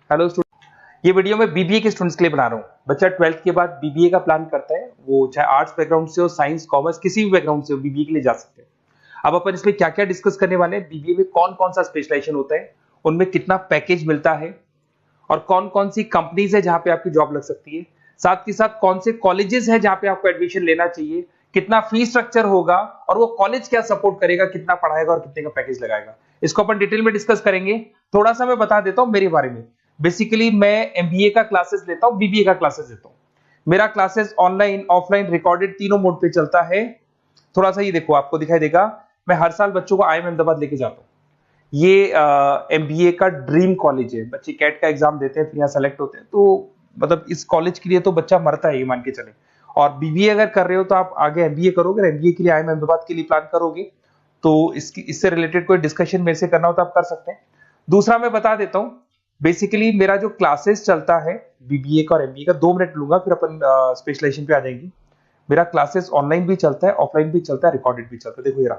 Hello student, ये video मैं BBA के स्टूडेंट्स के लिए बना रहा हूँ। बच्चा 12th के बाद बीबीए का प्लान करता है, वो चाहे आर्ट्स बैकग्राउंड से हो, साइंस, कॉमर्स, किसी भी बैकग्राउंड से हो, बीबीए के लिए जा सकते हैं। अब अपन इसमें क्या क्या डिस्कस करने वाले हैं, बीबीए में कौन कौन सा स्पेशलाइजेशन होता है, उनमें कितना पैकेज मिलता है और कौन कौन सी कंपनीज है जहां पे आपकी जॉब लग सकती है, साथ के साथ कौन से कॉलेजेस है जहां पे आपको एडमिशन लेना चाहिए, कितना फीस स्ट्रक्चर होगा और वो कॉलेज क्या सपोर्ट करेगा, कितना पढ़ाएगा और कितने का पैकेज लगाएगा, इसको अपन डिटेल में डिस्कस करेंगे। थोड़ा सा मैं बता देता हूं मेरे बारे में। बेसिकली मैं एमबीए का क्लासेस लेता हूं, बीबीए का क्लासेस लेता हूं। मेरा क्लासेस ऑनलाइन, ऑफलाइन, रिकॉर्डेड तीनों मोड पे चलता है। थोड़ा सा ये देखो, आपको दिखाई देगा, मैं हर साल बच्चों को आईएम अहमदाबाद लेके जाता हूँ। ये एमबीए का ड्रीम कॉलेज है। बच्चे कैट का एग्जाम देते हैं, फिर यहाँ सेलेक्ट होते हैं, तो मतलब इस कॉलेज के लिए तो बच्चा मरता है, ये मान के चले। और बीबीए अगर कर रहे हो तो आप आगे एमबीए करोगे, एमबीए के लिए आईएम अहमदाबाद के लिए प्लान करोगे, तो इससे रिलेटेड कोई डिस्कशन मेरे से करना हो तो आप कर सकते हैं। दूसरा मैं बता देता हूँ, बेसिकली मेरा जो क्लासेस चलता है बीबीए का और एमबीए का, 2 मिनट लूंगा फिर अपन स्पेशलाइजेशन पे आ जाएंगे। मेरा क्लासेस ऑनलाइन भी चलता है, ऑफलाइन भी चलता है, रिकॉर्डेड भी चलता है। देखो ये रहा,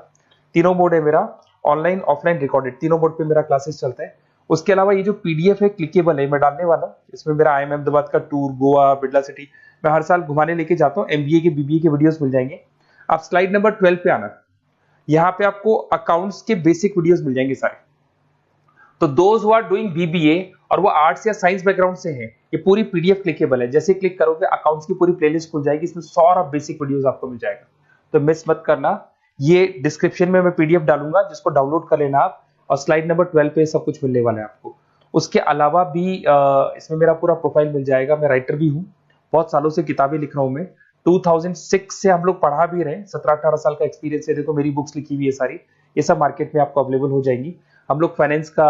तीनों मोड है मेरा, ऑनलाइन, ऑफलाइन, रिकॉर्डेड, तीनों मोड पे मेरा क्लासेस चलता है। उसके अलावा ये जो पीडीएफ है क्लिकेबल है, मैं डालने वाला हूँ। इसमें मेरा आईएम अहमदाबाद का टूर, गोवा, बिरला सिटी, मैं हर साल घुमाने लेके जाता हूँ। एमबीए के, बीबीए के वीडियोस मिल जाएंगे। आप स्लाइड नंबर 12 पे आना, यहाँ पे आपको अकाउंट्स के बेसिक वीडियोस मिल जाएंगे सारे। तो those who are doing BBA और वो आर्ट्स या साइंस बैकग्राउंड से हैं, ये पूरी पीडीएफ क्लिकेबल है। जैसे क्लिक करोगे अकाउंट्स की पूरी प्लेलिस्ट खुल जाएगी, इसमें सारा बेसिक वीडियोस आपको मिल जाएगा, तो मिस मत करना। ये डिस्क्रिप्शन में मैं पीडीएफ डालूंगा, जिसको डाउनलोड कर लेना आप, और स्लाइड नंबर 12 पे सब कुछ मिलने वाला है आपको। उसके अलावा भी इसमें मेरा पूरा प्रोफाइल मिल जाएगा। मैं राइटर भी हूँ, बहुत सालों से किताबें लिख रहा हूँ मैं। 2006 से हम लोग पढ़ा भी रहे, 17-18 साल का एक्सपीरियंस है। देखो मेरी बुक्स लिखी हुई है सारी, ये सब मार्केट में आपको अवेलेबल हो जाएंगी। हम लोग फाइनेंस का,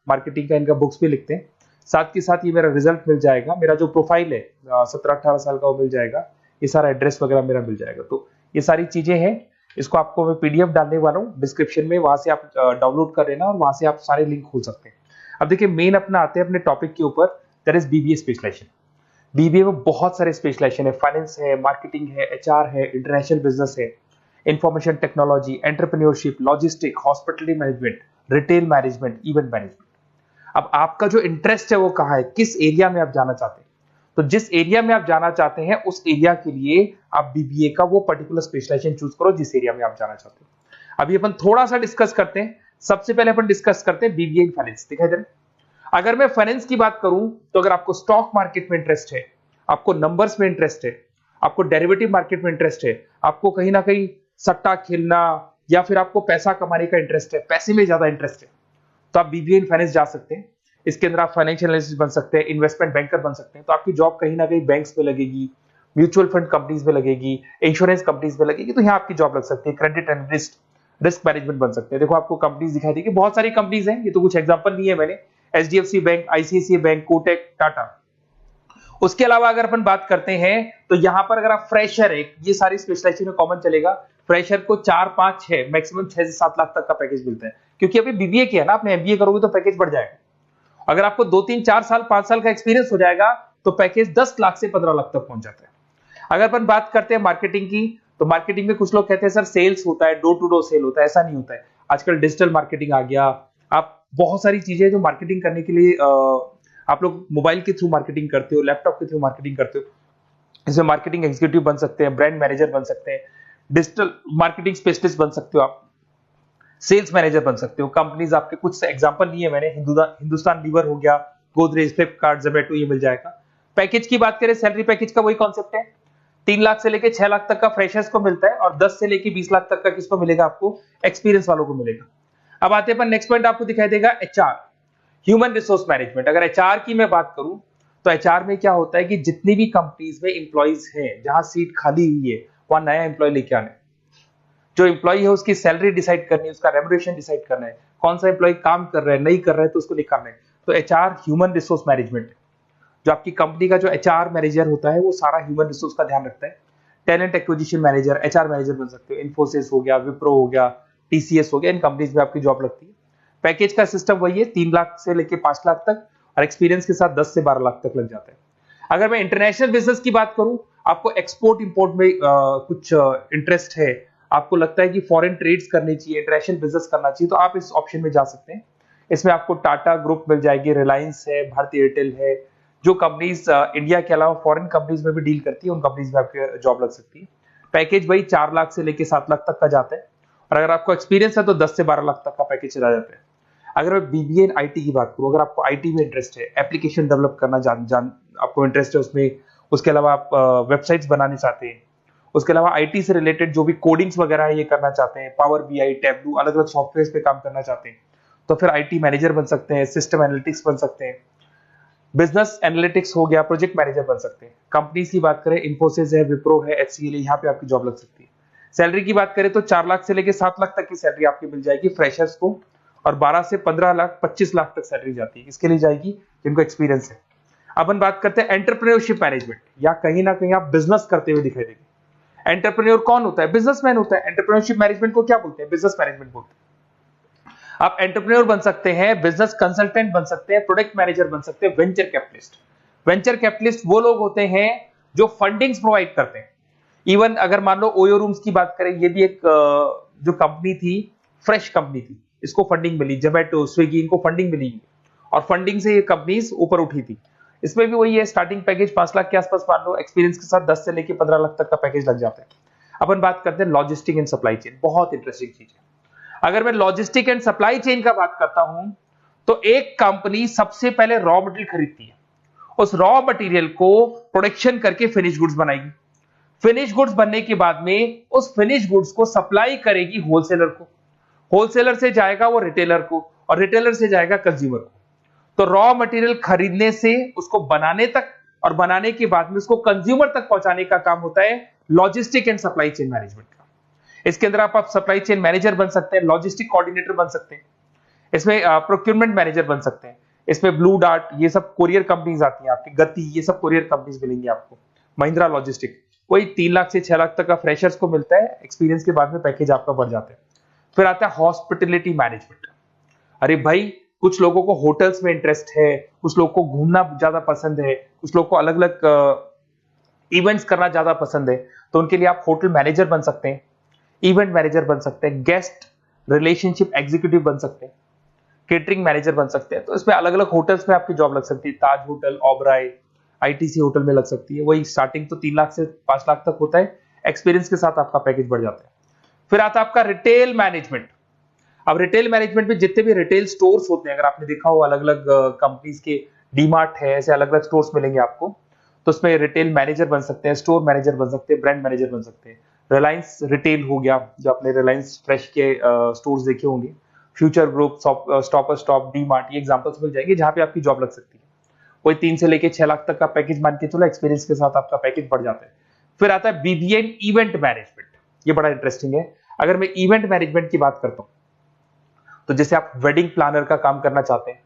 मार्केटिंग का, इनका बुक्स भी लिखते हैं। साथ के साथ ये मेरा रिजल्ट मिल जाएगा, मेरा जो प्रोफाइल है 17-18 साल का वो मिल जाएगा, ये सारा एड्रेस वगैरह मेरा मिल जाएगा। तो ये सारी चीजें हैं, इसको आपको मैं पीडीएफ डालने वाला हूँ डिस्क्रिप्शन में, वहां से आप डाउनलोड कर लेना और वहां से आप सारे लिंक खोल सकते हैं। अब देखिए मेन अपना आते हैं अपने टॉपिक के ऊपर, that is BBA specialization. BBA में बहुत सारे स्पेशलाइजेशन है, फाइनेंस है, मार्केटिंग है, एचआर है, इंटरनेशनल बिजनेस है, information technology, entrepreneurship, logistic, hospitality management, retail management, event management. अब आपका जो इंटरेस्ट है वो कहाँ है, किस एरिया में आप जाना चाहते हैं, तो जिस एरिया में आप जाना चाहते हैं उस एरिया के लिए आप बीबीए का वो पर्टिकुलर स्पेशलाइजेशन चूज करो जिस एरिया में आप जाना चाहते हैं। अभी अपन थोड़ा सा डिस्कस करते हैं। सबसे पहले अपन डिस्कस करते हैं बीबीए इन फाइनेंस। दिखाई दे रहा है? अगर मैं फाइनेंस की बात करूं तो अगर आपको स्टॉक मार्केट में इंटरेस्ट है, आपको नंबर्स में इंटरेस्ट है, आपको डेरिवेटिव मार्केट में इंटरेस्ट है, आपको कहीं ना कहीं सट्टा खेलना या फिर आपको पैसा कमाने का इंटरेस्ट है, पैसे में ज्यादा इंटरेस्ट है, तो आप बीबीए इन फाइनेंस जा सकते हैं। इसके अंदर आप फाइनेंशियल एनालिस्ट बन सकते हैं, इन्वेस्टमेंट बैंकर बन सकते हैं। तो आपकी जॉब कहीं ना कहीं बैंक्स में लगेगी, म्यूचुअल फंड कंपनीज में लगेगी, इंश्योरेंस कंपनीज में लगेगी, तो यहाँ आपकी जॉब लग सकती है। क्रेडिट एनालिस्ट, रिस्क मैनेजमेंट बन सकते हैं। देखो आपको कंपनीज दिखाई देगी, बहुत सारी कंपनीज हैं, ये तो कुछ एग्जांपल नहीं है मैंने, HDFC bank, ICICI bank, Kotak, Tata. उसके अलावा अगर अपन बात करते हैं तो यहाँ पर अगर आप फ्रेशर है, ये सारी स्पेशलाइजेशन में कॉमन चलेगा। फ्रेशर को 4-5-6 मैक्सिमम 6 से 7 लाख तक का पैकेज मिलता है, क्योंकि अभी बीबीए किया ना आपने, एमबीए करोगे तो पैकेज बढ़ जाएगा। अगर आपको 2-3-4 साल, 5 साल का एक्सपीरियंस हो जाएगा तो पैकेज 10 लाख से 15 लाख तक पहुंच जाता है। अगर अपन बात करते हैं मार्केटिंग की, तो मार्केटिंग में कुछ लोग कहते हैं सर सेल्स होता है, डोर टू डोर सेल होता है, ऐसा नहीं होता है। आजकल डिजिटल मार्केटिंग आ गया, आप बहुत सारी चीजें जो मार्केटिंग करने के लिए आप लोग मोबाइल के थ्रू मार्केटिंग करते हो, लैपटॉप के थ्रू मार्केटिंग करते हो। इसमें मार्केटिंग एग्जीक्यूटिव बन सकते हैं, ब्रांड मैनेजर बन सकते हैं, डिजिटल मार्केटिंग स्पेशलिस्ट बन सकते हो, आप सेल्स मैनेजर बन सकते हो। कंपनीज आपके कुछ एग्जांपल लिए मैंने, हिंदुस्तान लीवर हो गया, गोदरेज, फ्लिपकार्ट, जोमेटो, ये मिल जाएगा। पैकेज की बात करें, सैलरी पैकेज का वही कॉन्सेप्ट है, 3 लाख से लेके 6 लाख तक का फ्रेशर्स को मिलता है और 10 से लेके 20 लाख तक का किसको मिलेगा, आपको एक्सपीरियंस वालों को मिलेगा। अब आते हैं नेक्स्ट पॉइंट, आपको दिखाई देगा एचआर, ह्यूमन रिसोर्स मैनेजमेंट। अगर एचआर की मैं बात करूं तो एचआर में क्या होता है कि जितनी भी कंपनीज में इंप्लॉइज हैं, जहां सीट खाली हुई है वहां नया इंप्लॉय लेके आना है। जो इंप्लॉय है उसकी सैलरी डिसाइड करनी है, उसका रेम्युनरेशन डिसाइड करना है, कौन सा इंप्लॉय काम कर रहा है, नहीं कर रहा है तो उसको निकालना है। तो एचआर ह्यूमन रिसोर्स मैनेजमेंट, जो आपकी कंपनी का जो एचआर मैनेजर होता है वो सारा ह्यूमन रिसोर्स का ध्यान रखता है। Talent acquisition manager, HR manager बन सकते हो। इन्फोसिस हो गया, विप्रो हो गया, टीसीएस हो गया, इन कंपनीज में आपकी जॉब लगती है। पैकेज का सिस्टम वही है, 3 लाख से लेके 5 लाख तक, और एक्सपीरियंस के साथ 10 से 12 लाख तक लग जाता है। अगर मैं इंटरनेशनल बिजनेस की बात करूं, आपको एक्सपोर्ट इंपोर्ट में कुछ इंटरेस्ट है, आपको लगता है कि फॉरेन ट्रेड्स करनी चाहिए, इंटरनेशनल बिजनेस करना चाहिए, तो आप इस ऑप्शन में जा सकते हैं। इसमें आपको टाटा ग्रुप मिल जाएगी, रिलायंस है, भारतीय एयरटेल है, जो कंपनीज इंडिया के अलावा फॉरेन कंपनीज में भी डील करती है, उन कंपनीज में आपकी जॉब लग सकती है। पैकेज वही 4 लाख से लेके 7 लाख तक का जाता है, और अगर आपको एक्सपीरियंस है तो 10 से 12 लाख तक का पैकेज चला जाता है। अगर मैं बीबीए इन आईटी की बात करूं, अगर आपको आईटी में इंटरेस्ट है, एप्लीकेशन डेवलप करना आपको इंटरेस्ट है उसमें, उसके अलावा आप वेबसाइट्स बनाने चाहते हैं, उसके अलावा आईटी से रिलेटेड जो भी कोडिंग्स वगैरह है ये करना चाहते हैं, पावर बीआई, टैबलू, अलग अलग सॉफ्टवेयर पे काम करना चाहते हैं, तो फिर आईटी मैनेजर बन सकते हैं, सिस्टम एनालिटिक्स बन सकते हैं, बिजनेस एनालिटिक्स हो गया, प्रोजेक्ट मैनेजर बन सकते हैं। कंपनीज की बात करें, इन्फोसिस है, विप्रो है, एचसीएल है, यहाँ पे आपकी जॉब लग सकती है। सैलरी की बात करें तो 4 लाख से लेकर 7 लाख तक की सैलरी आपकी मिल जाएगी फ्रेशर्स को, और 12 से 15 लाख 25 लाख तक सैलरी जाती है। इसके लिए जाएगी जिनको एक्सपीरियंस है। अपन बात करते हैं एंटरप्रेन्योरशिप मैनेजमेंट, या कहीं ना कहीं आप बिजनेस करते हुए दिखाई देंगे। एंटरप्रेन्योर कौन होता है? बिजनेसमैन होता है। एंटरप्रेन्योरशिप मैनेजमेंट को क्या बोलते हैं? बिजनेस मैनेजमेंट बोलते हैं। आप एंटरप्रेन्योर बन सकते हैं, बिजनेस कंसल्टेंट बन सकते हैं, प्रोडक्ट मैनेजर बन सकते हैं, वेंचर कैपिटलिस्ट। वेंचर कैपिटलिस्ट वो लोग होते हैं जो फंडिंग्स प्रोवाइड करते हैं। इवन अगर मान लो ओयो रूम्स की बात करें, ये भी एक जो कंपनी थी, फ्रेश कंपनी थी, इसको फंडिंग मिली, जोमेटो, स्विगी, इनको फंडिंग मिली, और फंडिंग से ये कंपनीज ऊपर उठी थी। इसमें भी वही है, स्टार्टिंग पैकेज 5 लाख के आसपास मान लो, एक्सपीरियंस के साथ 10 से लेके 15 लाख तक का पैकेज लग जाता है। अपन बात करते हैं लॉजिस्टिक एंड सप्लाई चेन, बहुत इंटरेस्टिंग चीज है। अगर मैं लॉजिस्टिक एंड सप्लाई चेन का बात करता हूं, तो एक कंपनी सबसे पहले रॉ मटेरियल खरीदती है, उस रॉ मटेरियल को प्रोडक्शन करके फिनिश गुड्स बनाएगी। फिनिश गुड्स बनने के बाद में उस फिनिश गुड्स को सप्लाई करेगी होलसेलर को, होलसेलर से जाएगा वो रिटेलर को, और रिटेलर से जाएगा कंज्यूमर को। तो रॉ मटेरियल खरीदने से उसको बनाने तक, और बनाने के बाद में उसको कंज्यूमर तक पहुंचाने का काम होता है logistic and supply chain management का। इसके अंदर आप सप्लाई चेन मैनेजर बन सकते हैं, लॉजिस्टिक कोऑर्डिनेटर बन सकते हैं, इसमें प्रोक्योरमेंट मैनेजर बन सकते हैं, इसमें ब्लू डार्ट, ये सब कोरियर कंपनीज आती हैं आपकी, गति, ये सब कोरियर कंपनीज मिलेंगी आपको, महिंद्रा लॉजिस्टिक। वही 3 लाख से 6 लाख तक का फ्रेशर्स को मिलता है, एक्सपीरियंस के बाद में पैकेज आपका बढ़ जाता है। फिर आता है हॉस्पिटलिटी मैनेजमेंट। अरे भाई, कुछ लोगों को होटल्स में इंटरेस्ट है, कुछ लोगों को घूमना ज्यादा पसंद है, कुछ लोगों को अलग अलग इवेंट्स करना ज्यादा पसंद है, तो उनके लिए आप होटल मैनेजर बन सकते हैं, इवेंट मैनेजर बन सकते हैं, गेस्ट रिलेशनशिप एग्जीक्यूटिव बन सकते हैं, केटरिंग मैनेजर बन सकते हैं। तो इसमें अलग अलग होटल्स में आपकी जॉब लग सकती है, ताज होटल, ओबराय, आईटीसी होटल में लग सकती है। वही स्टार्टिंग तो 3 लाख से 5 लाख तक होता है, एक्सपीरियंस के साथ आपका पैकेज बढ़ जाता है। फिर आता है आपका रिटेल मैनेजमेंट। अब रिटेल मैनेजमेंट में जितने भी रिटेल स्टोर्स होते हैं, अगर आपने देखा हो अलग अलग कंपनीज के, डीमार्ट है, ऐसे अलग अलग स्टोर्स मिलेंगे आपको, तो उसमें रिटेल मैनेजर बन सकते हैं, स्टोर मैनेजर बन सकते हैं, ब्रांड मैनेजर बन सकते हैं। रिलायंस रिटेल हो गया, जो आपने रिलायंस फ्रेश के स्टोर्स देखे होंगे, future group, stop stop, DMart, ये एग्जांपल्स मिल जाएंगे जहां पे आपकी जॉब लग सकती है। कोई 3 से लेके 6 लाख तक का पैकेज मान के चलो, एक्सपीरियंस के साथ आपका पैकेज बढ़ जाता है। फिर आता है बीबीए इवेंट मैनेजमेंट, ये बड़ा इंटरेस्टिंग है। अगर मैं इवेंट मैनेजमेंट की बात करता हूं, तो जैसे आप वेडिंग प्लानर का काम करना चाहते हैं,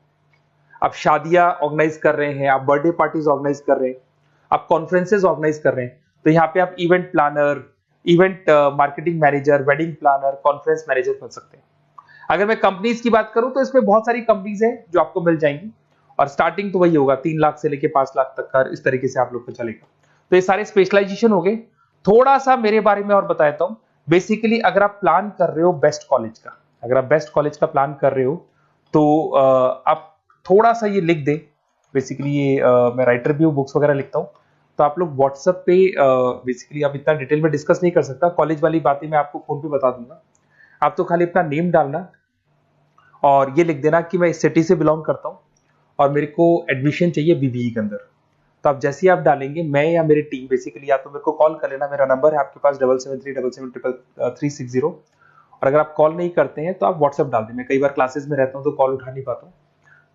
आप शादियां ऑर्गेनाइज कर रहे हैं, आप बर्थडे पार्टीज ऑर्गेनाइज कर रहे हैं, आप कॉन्फ्रेंसेज ऑर्गेनाइज कर रहे हैं, तो यहाँ पे आप event planner, event marketing manager, wedding planner, conference manager बन सकते हैं। अगर मैं कंपनीज की बात करूं, तो इसमें बहुत सारी कंपनीज हैं जो आपको मिल जाएंगी, और स्टार्टिंग तो वही होगा 3 लाख से लेके 5 लाख तक का, इस तरीके से आप लोग को चलेगा। तो ये सारे स्पेशलाइजेशन हो गए। थोड़ा सा मेरे बारे में और बताता हूं। बेसिकली अगर आप प्लान कर रहे हो बेस्ट कॉलेज का, अगर आप बेस्ट कॉलेज का प्लान कर रहे हो, तो आप थोड़ा सा ये लिख दें। बेसिकली ये मैं राइटर भी हूँ, बुक्स वगैरह लिखता हूँ, तो आप लोग व्हाट्सएप पे, बेसिकली आप इतना डिटेल में डिस्कस नहीं कर सकता, कॉलेज वाली बातें मैं आपको फोन पे बता दूंगा। आप तो खाली अपना नेम डालना और ये लिख देना कि मैं इस सिटी से बिलोंग करता हूँ और मेरे को एडमिशन चाहिए बीबीए के अंदर। तो आप जैसे ही आप डालेंगे, मैं या मेरी टीम बेसिकली, या तो मेरे को कॉल कर लेना, मेरा नंबर है आपके पास 7737773360। और अगर आप कॉल नहीं करते हैं तो आप व्हाट्सएप डाल दें। मैं कई बार क्लासेस में रहता हूँ तो कॉल उठा नहीं पाता हूँ,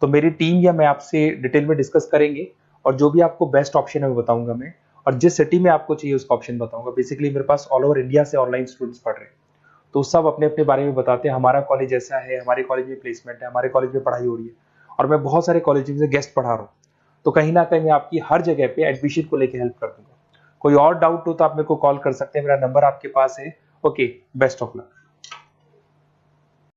तो मेरी टीम या मैं आपसे डिटेल में डिस्कस करेंगे, और जो भी आपको बेस्ट ऑप्शन है वो बताऊंगा मैं, और जिस सिटी में आपको चाहिए उसका ऑप्शन बताऊंगा। बेसिकली मेरे पास ऑल ओवर इंडिया से ऑनलाइन स्टूडेंट्स पढ़ रहे हैं, तो सब अपने अपने बारे में बताते हैं, हमारा कॉलेज ऐसा है, हमारे कॉलेज में प्लेसमेंट है, हमारे कॉलेज में पढ़ाई हो रही है, और मैं बहुत सारे कॉलेज में गेस्ट पढ़ा रहा हूँ। तो कहीं ना कहीं मैं आपकी हर जगह पे एडमिशन को लेकर हेल्प कर दूंगा। कोई और डाउट हो तो आप मेरे को कॉल कर सकते हैं, मेरा नंबर आपके पास है। Okay, best of luck.